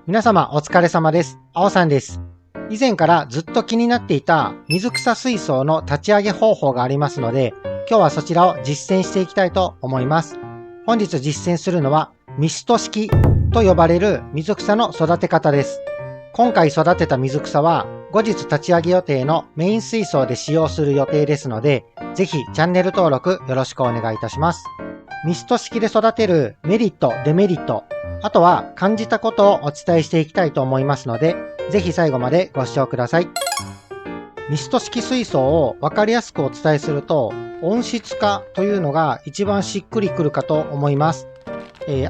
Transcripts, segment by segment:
皆様お疲れ様です。あおさんです。以前からずっと気になっていた水草水槽の立ち上げ方法がありますので、今日はそちらを実践していきたいと思います。本日実践するのはミスト式と呼ばれる水草の育て方です。今回育てた水草は後日立ち上げ予定のメイン水槽で使用する予定ですので、ぜひチャンネル登録よろしくお願いいたします。ミスト式で育てるメリット、デメリット、あとは感じたことをお伝えしていきたいと思いますので、ぜひ最後までご視聴ください。ミスト式水槽を分かりやすくお伝えすると、温室化というのが一番しっくりくるかと思います。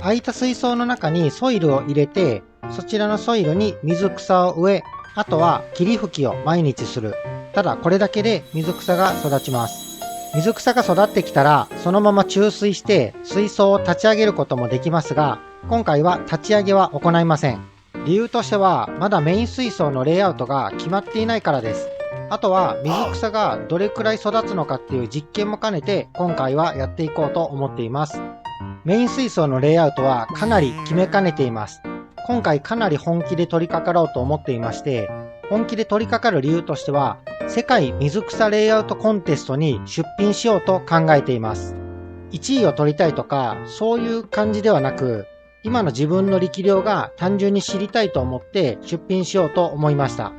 空いた水槽の中にソイルを入れて、そちらのソイルに水草を植え、あとは霧吹きを毎日する。ただこれだけで水草が育ちます。水草が育ってきたら、そのまま注水して水槽を立ち上げることもできますが、今回は立ち上げは行いません。理由としては、まだメイン水槽のレイアウトが決まっていないからです。あとは水草がどれくらい育つのかっていう実験も兼ねて今回はやっていこうと思っています。メイン水槽のレイアウトはかなり決めかねています。今回かなり本気で取り掛かろうと思っていまして、本気で取り掛かる理由としては、世界水草レイアウトコンテストに出品しようと考えています。1位を取りたいとか、そういう感じではなく、今の自分の力量が単純に知りたいと思って出品しようと思いました。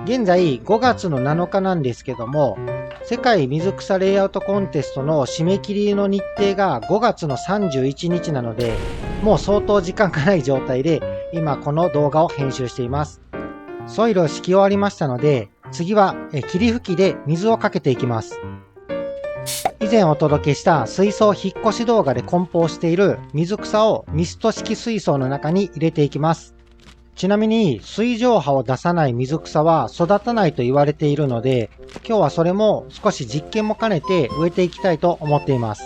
現在5月の7日なんですけども、世界水草レイアウトコンテストの締め切りの日程が5月の31日なので、もう相当時間がない状態で今この動画を編集しています。ソイルを敷き終わりましたので、次は霧吹きで水をかけていきます。以前お届けした水槽引っ越し動画で梱包している水草をミスト式水槽の中に入れていきます。ちなみに水蒸波を出さない水草は育たないと言われているので、今日はそれも少し実験も兼ねて植えていきたいと思っています。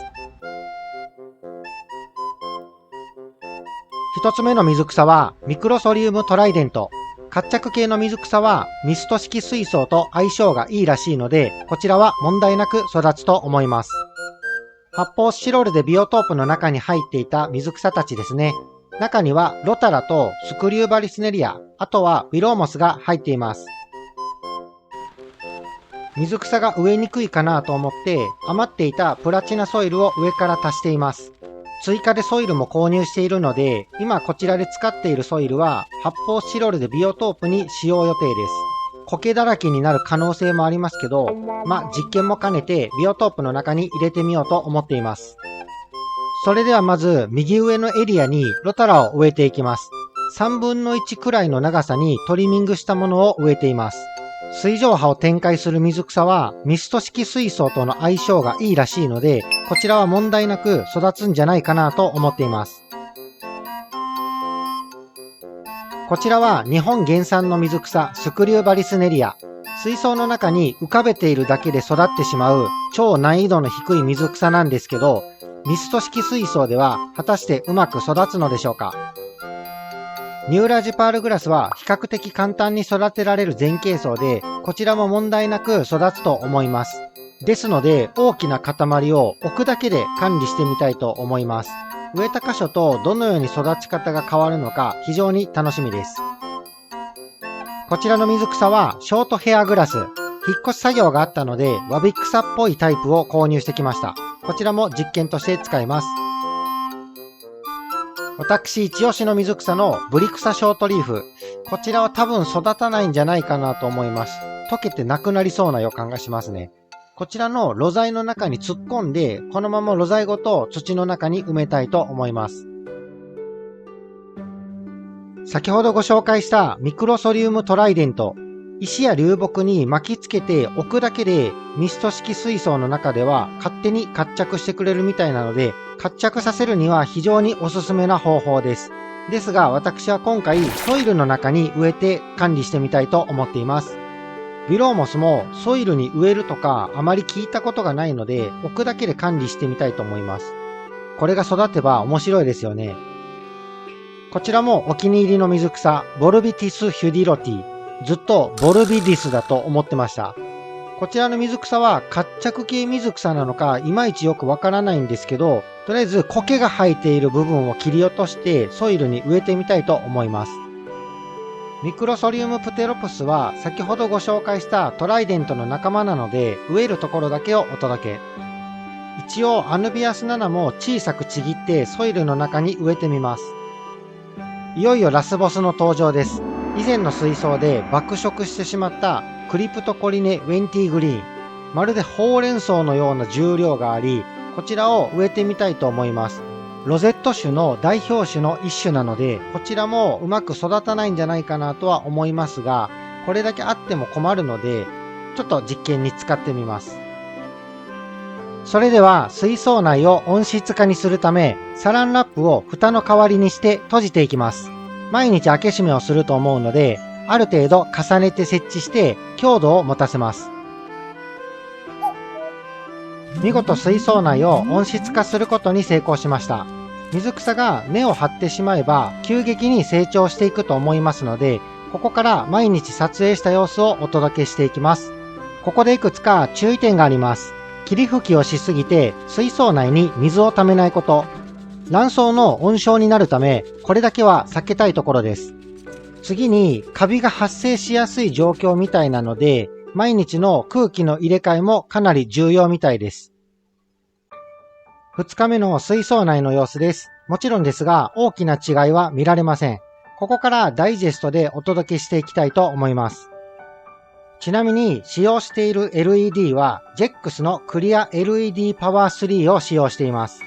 一つ目の水草はミクロソリウムトライデント。活着系の水草はミスト式水槽と相性がいいらしいので、こちらは問題なく育つと思います。発泡スチロールでビオトープの中に入っていた水草たちですね。中にはロタラとスクリューバリスネリア、あとはウィローモスが入っています。水草が植えにくいかなと思って余っていたプラチナソイルを上から足しています。追加でソイルも購入しているので、今こちらで使っているソイルは発泡スチロールでビオトープに使用予定です。苔だらけになる可能性もありますけど、実験も兼ねてビオトープの中に入れてみようと思っています。それではまず右上のエリアにロタラを植えていきます。3分の1くらいの長さにトリミングしたものを植えています。水蒸波を展開する水草はミスト式水槽との相性がいいらしいので、こちらは問題なく育つんじゃないかなと思っています。こちらは日本原産の水草スクリューバリスネリア。水槽の中に浮かべているだけで育ってしまう超難易度の低い水草なんですけど、ミスト式水槽では果たしてうまく育つのでしょうか。ニューラジパールグラスは比較的簡単に育てられる全形層で、こちらも問題なく育つと思います。ですので、大きな塊を置くだけで管理してみたいと思います。植えた箇所とどのように育ち方が変わるのか非常に楽しみです。こちらの水草はショートヘアグラス。引っ越し作業があったので、ワビクサっぽいタイプを購入してきました。こちらも実験として使います。私一押しの水草のブリクサショートリーフ。こちらは多分育たないんじゃないかなと思います。溶けてなくなりそうな予感がしますね。こちらの露材の中に突っ込んで、このまま露材ごと土の中に埋めたいと思います。先ほどご紹介したミクロソリウムトライデント。石や流木に巻きつけて置くだけでミスト式水槽の中では勝手に活着してくれるみたいなので、活着させるには非常におすすめな方法です。ですが私は今回ソイルの中に植えて管理してみたいと思っています。ビローモスもソイルに植えるとかあまり聞いたことがないので、置くだけで管理してみたいと思います。これが育てば面白いですよね。こちらもお気に入りの水草、ボルビティス・ヒュディロティ。ずっとボルビディスだと思ってました。こちらの水草は活着系水草なのかいまいちよくわからないんですけど、とりあえず苔が生えている部分を切り落としてソイルに植えてみたいと思います。ミクロソリウムプテロプスは先ほどご紹介したトライデントの仲間なので、植えるところだけをお届け。一応アヌビアスナナも小さくちぎってソイルの中に植えてみます。いよいよラスボスの登場です。以前の水槽で爆食してしまったクリプトコリネ・ウェンティグリーン。まるでほうれん草のような重量があり、こちらを植えてみたいと思います。ロゼット種の代表種の一種なので、こちらもうまく育たないんじゃないかなとは思いますが、これだけあっても困るので、ちょっと実験に使ってみます。それでは水槽内を温室化にするため、サランラップを蓋の代わりにして閉じていきます。毎日開け閉めをすると思うので、ある程度重ねて設置して強度を持たせます。見事水槽内を温室化することに成功しました。水草が根を張ってしまえば急激に成長していくと思いますので、ここから毎日撮影した様子をお届けしていきます。ここでいくつか注意点があります。霧吹きをしすぎて水槽内に水を溜めないこと。卵巣の温床になるため、これだけは避けたいところです。次に、カビが発生しやすい状況みたいなので、毎日の空気の入れ替えもかなり重要みたいです。2日目の水槽内の様子です。もちろんですが、大きな違いは見られません。ここからダイジェストでお届けしていきたいと思います。ちなみに使用している LED は JEX のクリア LED パワー3を使用しています。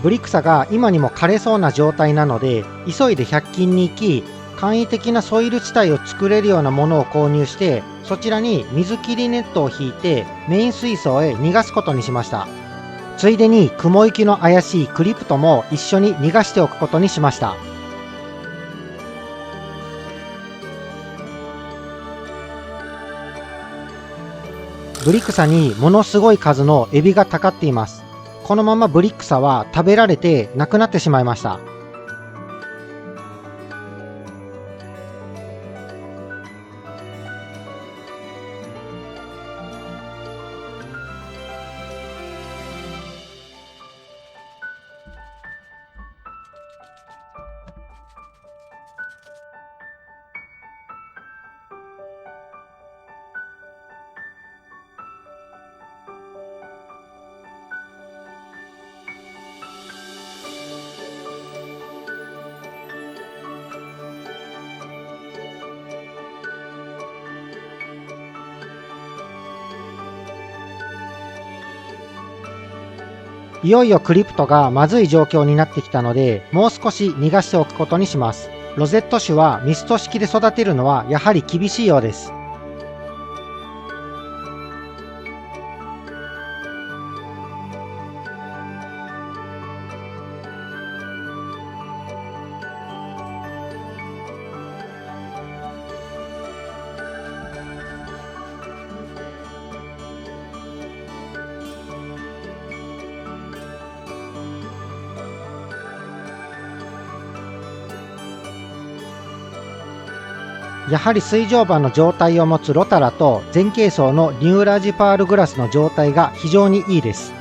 ブリ草が今にも枯れそうな状態なので、急いで100均に行き、簡易的なソイル地帯を作れるようなものを購入して、そちらに水切りネットを引いてメイン水槽へ逃がすことにしました。ついでに雲行きの怪しいクリプトも一緒に逃がしておくことにしました。ブリ草にものすごい数のエビがたかっています。このままブリ草は食べられてなくなってしまいました。いよいよクリプトがまずい状況になってきたので、もう少し逃がしておくことにします。ロゼット種はミスト式で育てるのはやはり厳しいようです。やはり水上板の状態を持つロタラと前傾層のニューラジパールグラスの状態が非常にいいです。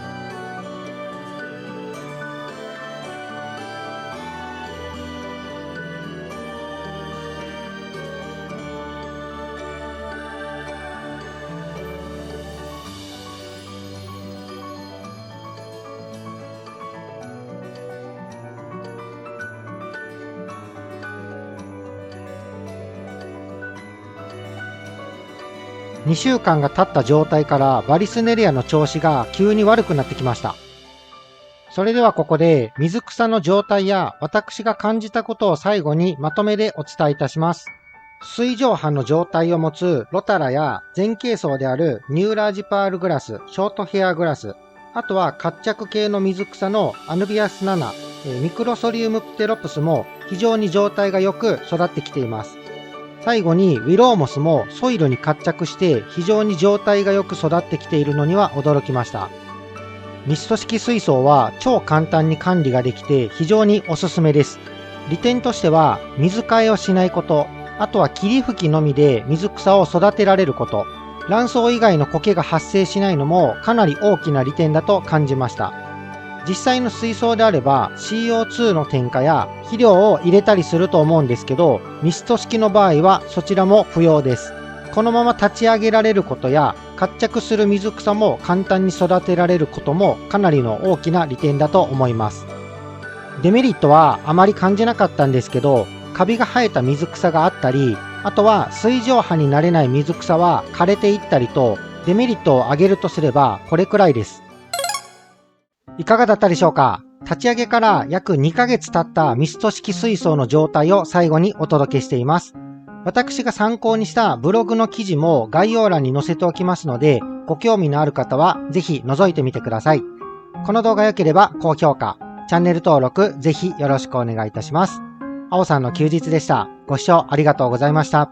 2週間が経った状態からバリスネリアの調子が急に悪くなってきました。それではここで水草の状態や私が感じたことを最後にまとめでお伝えいたします。水蒸波の状態を持つロタラや前傾層であるニューラージパールグラス、ショートヘアグラス、あとは活着系の水草のアヌビアスナナ、ミクロソリウムプテロプスも非常に状態が良く育ってきています。最後にウィローモスもソイルに活着して非常に状態が良く育ってきているのには驚きました。ミスト式水槽は超簡単に管理ができて非常におすすめです。利点としては水替えをしないこと、あとは霧吹きのみで水草を育てられること、卵巣以外の苔が発生しないのもかなり大きな利点だと感じました。実際の水槽であれば CO2 の添加や肥料を入れたりすると思うんですけど、ミスト式の場合はそちらも不要です。このまま立ち上げられることや活着する水草も簡単に育てられることもかなりの大きな利点だと思います。デメリットはあまり感じなかったんですけど、カビが生えた水草があったり、あとは水蒸波になれない水草は枯れていったりと、デメリットを挙げるとすればこれくらいです。いかがだったでしょうか？立ち上げから約2ヶ月経ったミスト式水槽の状態を最後にお届けしています。私が参考にしたブログの記事も概要欄に載せておきますので、ご興味のある方はぜひ覗いてみてください。この動画良ければ高評価、チャンネル登録ぜひよろしくお願いいたします。あおさんの休日でした。ご視聴ありがとうございました。